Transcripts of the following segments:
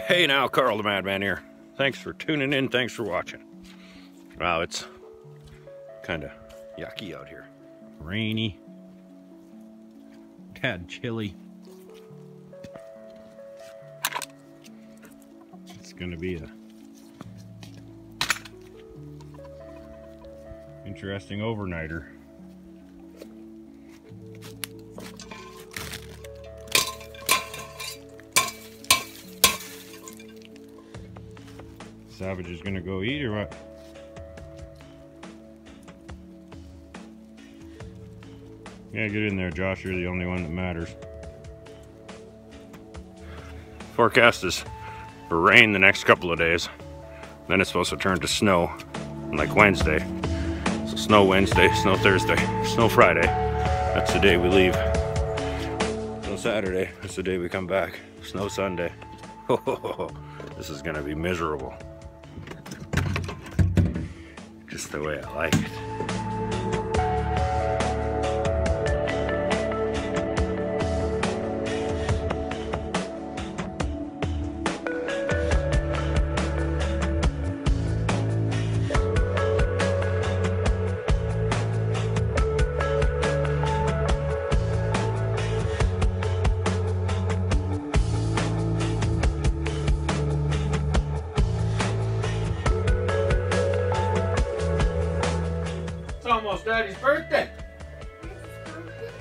Hey now, Carl the Madman here. Thanks for tuning in, thanks for watching. Wow, it's kind of yucky out here. Rainy, tad chilly. It's gonna be a interesting overnighter. Savage is gonna go eat or what? Yeah, get in there, Josh. You're the only one that matters. Forecast is for rain the next couple of days. Then it's supposed to turn to snow, like Wednesday. So snow Wednesday, snow Thursday, snow Friday. That's the day we leave. Snow Saturday, that's the day we come back. Snow Sunday. This is gonna be miserable. Just the way I like it. It's almost Daddy's birthday.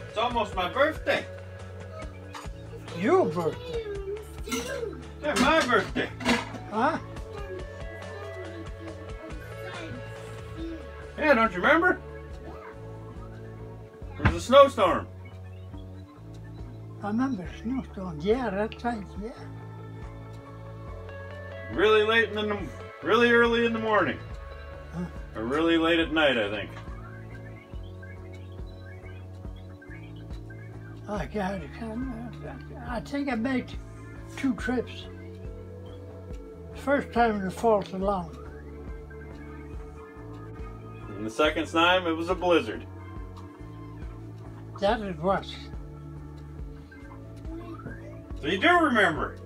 It's almost my birthday. Your birthday? Yeah, my birthday. Huh? Yeah, don't you remember? There was a snowstorm. I remember snowstorms. Yeah, that's right. Yeah. Really late in the, really early in the morning. Huh? Or really late at night, I think. I think I made 2 trips. First time in the falls alone. And the second time, it was a blizzard. That it was. So you do remember.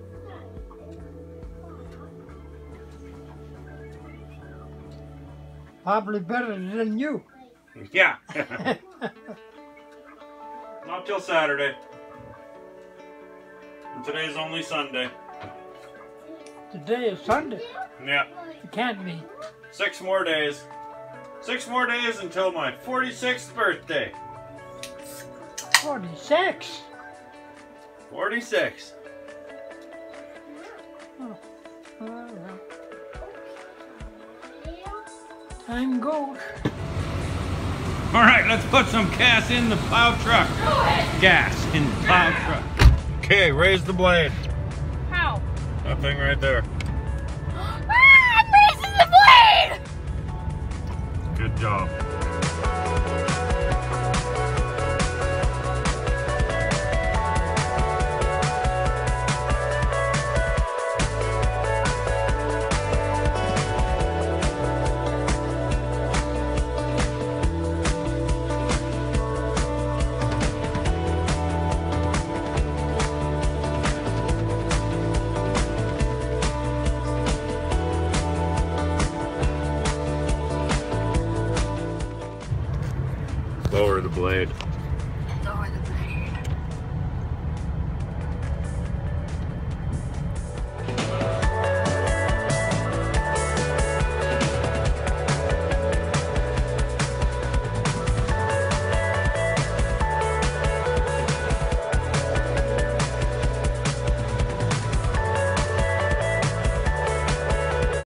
Probably better than you. Yeah. Not till Saturday. And today's only Sunday. Today is Sunday. Yeah. It can't be. 6 more days. 6 more days until my 46th birthday. 46. 46. Oh, well. Time goes. All right, let's put some gas in the plow truck. Gas in the plow truck. Okay, raise the blade. How? That thing right there. I'm raising the blade! Good job. Lower the blade.